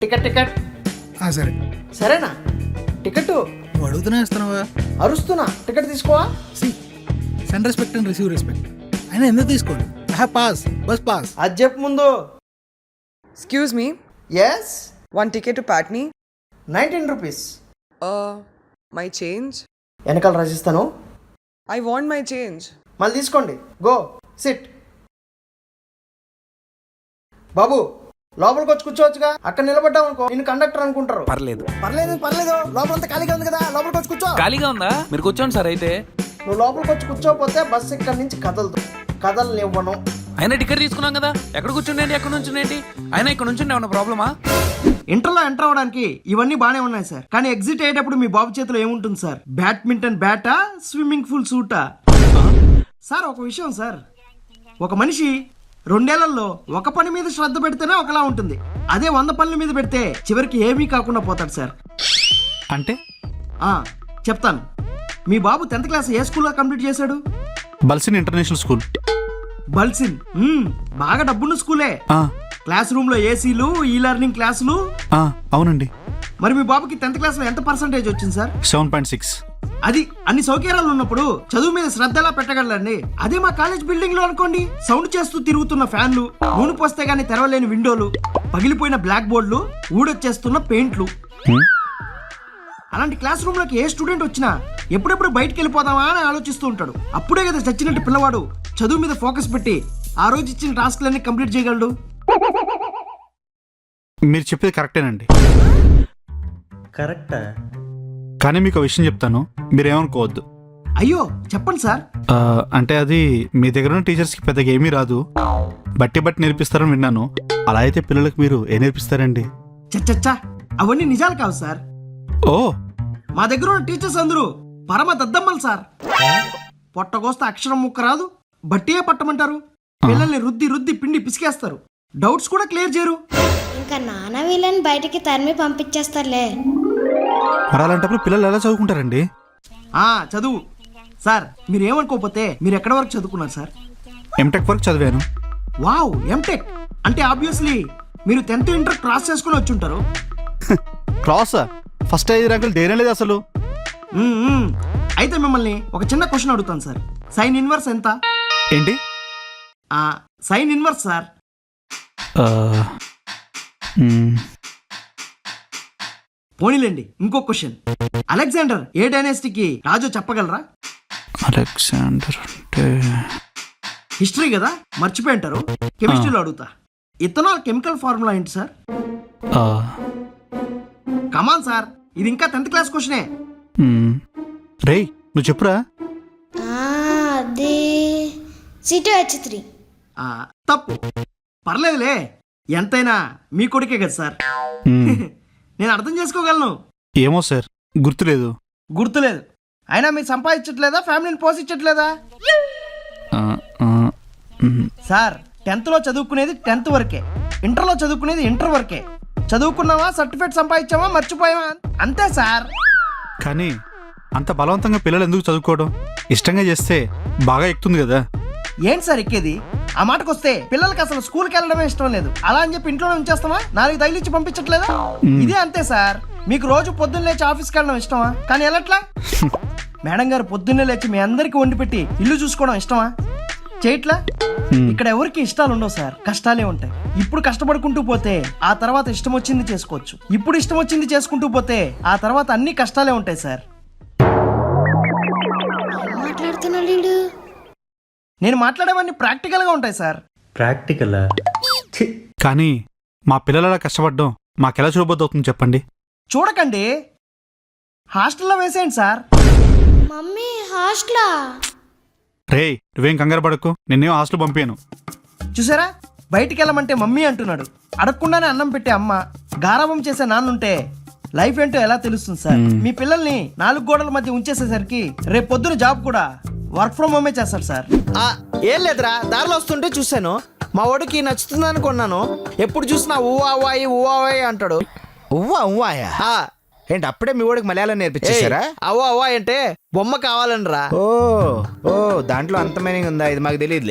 Ticket ticket. సరే. సరేనా? Ticket నువ్వు అడుగుతున్నా ఇస్తున్నావా? అరుస్తున్నా. టికెట్ తీసుకోవా? Send respect and receive respect. అయినా ఎందుకు తీసుకోండి? Pass, bus pass. అది చెప్పు ముందు. Excuse me, yes. one ticket to Patni. 19 rupees. My change? వెనకాల రాసిస్తాను. I want my change. మళ్ళీ తీసుకోండి. Go SIT. బాబు లోపలికి వచ్చి కూర్చోవచ్చుగా. అక్కడ నిలబడ్డావు అనుకో నిన్ను కండక్టర్ అనుకుంటారు. పర్లేదు పర్లేదు పర్లేదు. లోపలంతా ఖాళీగా ఉంది కదా, లోపలికి వచ్చి కూర్చో. ఖాళీగా ఉందా? మీరు కూర్చోండి సార్. అయితే నువ్వు లోపలికి వచ్చి కూర్చోకపోతే బస్సు ఇక్కడ నుంచి కదలనివ్వను. అయినా టికెట్ తీసుకున్నాం కదా, ఎక్కడ కూర్చుండేంటి ఎక్కడ నుంచుండేంటి? అయినా ఇక్కడ నుంచి ఏమన్నా ప్రాబ్లమా? ఇంటర్లో ఎంటర్ అవ్వడానికి ఇవన్నీ బానే ఉన్నాయి సార్, కానీ ఎగ్జిట్ అయ్యేటప్పుడు మీ బాబు చేతిలో ఏముంటుంది సార్? బ్యాడ్మింటన్ బ్యాటా, స్విమ్మింగ్ పూల్ సూటా? సార్ ఒక విషయం సార్, ఒక మనిషి 2 ఏళ్లలో ఒక పని మీద శ్రద్ధ పెడితేనే ఒకలా ఉంటుంది, అదే 100 పనుల మీద పెడితే చివరికి ఏమీ కాకుండా పోతాడు సార్. అంటే చెప్తాను. మీ బాబు 10th క్లాస్ ఏ స్కూల్లో కంప్లీట్ చేశాడు? బల్సిన్ ఇంటర్నేషనల్ స్కూల్. బల్సిన్ బాగా డబ్బున్న స్కూలే. క్లాస్ రూమ్ లో ఏసీలు, ఈ లెర్నింగ్ క్లాసులు. అవునండి. మరి మీ బాబుకి 10th క్లాస్ లో ఎంత పర్సెంటేజ్ వచ్చింది సార్? 7.6. అది అన్ని సౌకర్యాలు ఉన్నప్పుడు చదువు మీద శ్రద్ధ ఎలా పెట్టగలండి? అదే మా కాలేజ్ బిల్డింగ్ లో అనుకోండి, సౌండ్ చేస్తూ తిరుగుతున్న ఫ్యాన్లు, నూనె పోస్తే గానీ తెరవలేని విండోలు, పగిలిపోయిన బ్లాక్ బోర్డులు, ఊడొచ్చేస్తున్న పెయింట్లు. అలాంటి క్లాస్ రూమ్ లోకి ఏ స్టూడెంట్ వచ్చినా ఎప్పుడెప్పుడు బయటికి వెళ్ళిపోదామా అని ఆలోచిస్తూ ఉంటాడు. అప్పుడే కదా చచ్చినట్టు పిల్లవాడు చదువు మీద ఫోకస్ పెట్టి ఆ రోజు ఇచ్చిన టాస్క్లన్నీ కంప్లీట్ చేయగలడు. మీరు చెప్పేది కరెక్టేనండి. కరెక్టా? కానీ మీకు ఒక విషయం చెప్తాను, మీరేమనుకోవద్దు. అయ్యో చెప్పండి సార్. అంటే అది మీ దగ్గర ఉన్న టీచర్స్కి పెద్దగా ఏమీ రాదు, బట్టి నేర్పిస్తారని విన్నాను. అలా అయితే పిల్లలకు మీరు ఏం నేర్పిస్తారండి? చచ్చా అవన్నీ నిజాలు కావు సార్. ఓ, మా దగ్గర ఉన్న టీచర్స్ అందరూ పరమ దద్దమ్మలు సార్. పొట్టగోస్తే అక్షరం ముక్క రాదు, బట్టియే పట్టమంటారు. పిల్లల్ని రుద్ది పిండి పిసికేస్తారు, డౌట్స్ కూడా క్లియర్ చేయరు. ఇంకా నాన్న వీళ్ళని బయటికి తరిమి పంపించేస్తారులే. మరి అలాంటప్పుడు పిల్లలు ఎలా చదువుకుంటారండి? చదువు సార్, మీరు ఏమనుకోకపోతే మీరు ఎక్కడి వరకు చదువుకున్నారు సార్? ఎంటెక్ వరకు చదివాను. వావ్, ఎంటెక్ అంటే ఆబ్వియస్లీ మీరు 10th ఇంటర్ క్రాస్ చేసుకుని వచ్చి ఉంటారు. క్లాసా? ఫస్ట్ 5 ర్యాంకులు దేనే లేదు అసలు. అయితే మిమ్మల్ని ఒక చిన్న క్వశ్చన్ అడుగుతాను సార్. సైన్ ఇన్వర్స్ ఎంత? ఏంటి? Sine inverse sir. పోనీలేండి, ఇంకో క్వశ్చన్. అలెగ్జాండర్ ఏ డైనాసిటీకి రాజు చెప్పగలరా? అలెగ్జాండర్ అంటే హిస్టరీ కదా, మర్చిపోయి ఉంటారు. కెమిస్ట్రీలో అడుగుతా. ఇథనాల్ కెమికల్ ఫార్ములా ఏంటి సార్? కమాన్ సార్, ఇది ఇంకా 10th క్లాస్ క్వశ్చనే. రేయ్ నువ్వు చెప్పురా. అది C2H3. తప్పు. పర్లేదులే, ఎంతైనా మీ కొడుకే కదా సార్. నేను అర్థం చేసుకోగలను. ఏమో సార్, గుర్తులేదు. గుర్తులేదు అయినా మీరు సంపాదించట్లేదా? ఫ్యామిలీని పోషించట్లేదా? సార్ 10th లో చదువుకునేది 10th వరకే, ఇంటర్లో చదువుకునేది ఇంటర్ వరకే. చదువుకున్నావా, సర్టిఫికేట్ సంపాదించావా, మర్చిపోయావా, అంతే సార్. కానీ అంత బలవంతంగా పిల్లలు ఎందుకు చదువుకోవడం? ఇష్టంగా చేస్తే బాగా ఎక్కుతుంది కదా. ఏంటి సార్ ఎక్కేది? ఆ మాటకు వస్తే పిల్లలకి అసలు స్కూల్కి వెళ్ళడమే ఇష్టం లేదు. అలా అని చెప్పి ఇంట్లోనే ఉంచేస్తామా? 4 తగిలిచ్చి పంపించట్లేదా? ఇదే అంతే సార్. మీకు రోజు పొద్దున్న లేచి ఆఫీస్కి వెళ్ళడం ఇష్టమా? కానీ వెళ్ళట్లా. మేడం గారు పొద్దున్నే లేచి మీ అందరికి వండి పెట్టి ఇల్లు చూసుకోవడం ఇష్టమా? చేయట్లా. ఇక్కడ ఎవరికి ఇష్టాలు ఉండవు సార్, కష్టాలే ఉంటాయి. ఇప్పుడు కష్టపడుకుంటూ పోతే ఆ తర్వాత ఇష్టం వచ్చింది చేసుకోవచ్చు. ఇప్పుడు ఇష్టం వచ్చింది చేసుకుంటూ పోతే ఆ తర్వాత అన్ని కష్టాలే ఉంటాయి సార్. మాట్లాడుతున్నాడు. నేను మాట్లాడేవన్నీ ప్రాక్టికల్ గా ఉంటాయి సార్. ప్రాక్టికలా? కానీ మా పిల్లలు అలా కష్టపడడం మాకెలా చూడబోద్దు అవుతుంది చెప్పండి? చూడకండి, హాస్టల్లో వేసేయండి సార్. మమ్మీ హాస్టలా? రేయ్ నువ్వేం కంగారు పడకు, నిన్నేం హాస్టల్ పంపాను. చూసారా, బయటికి వెళ్ళమంటే మమ్మీ అంటున్నాడు. అడగకుండానే అన్నం పెట్టే అమ్మ, గారాబం చేసే నాన్నుంటే లైఫ్ ఏంటో ఎలా తెలుస్తుంది సార్? మీ పిల్లల్ని 4 గోడల మధ్య ఉంచేసేసరికి రేపు పొద్దున జాబ్ కూడా వర్క్ ఫ్రమ్ హోమే చేస్తారు సార్. ఏం లేదురా, దారిలో వస్తుంటే చూశాను, మా వాడికి నచ్చుతుందని కొన్నాను. ఎప్పుడు చూసినా ఊవాయి అంటాడు. ఉవ్వాయా? ఏంటి అప్పుడే మీ వాడికి మలయాళం నేర్పించేశారా? అవ్వ అంటే బొమ్మ కావాలనరా. ఓ దాంట్లో అంత మీనింగ్ ఉందా? ఇది మాకు తెలియదులే.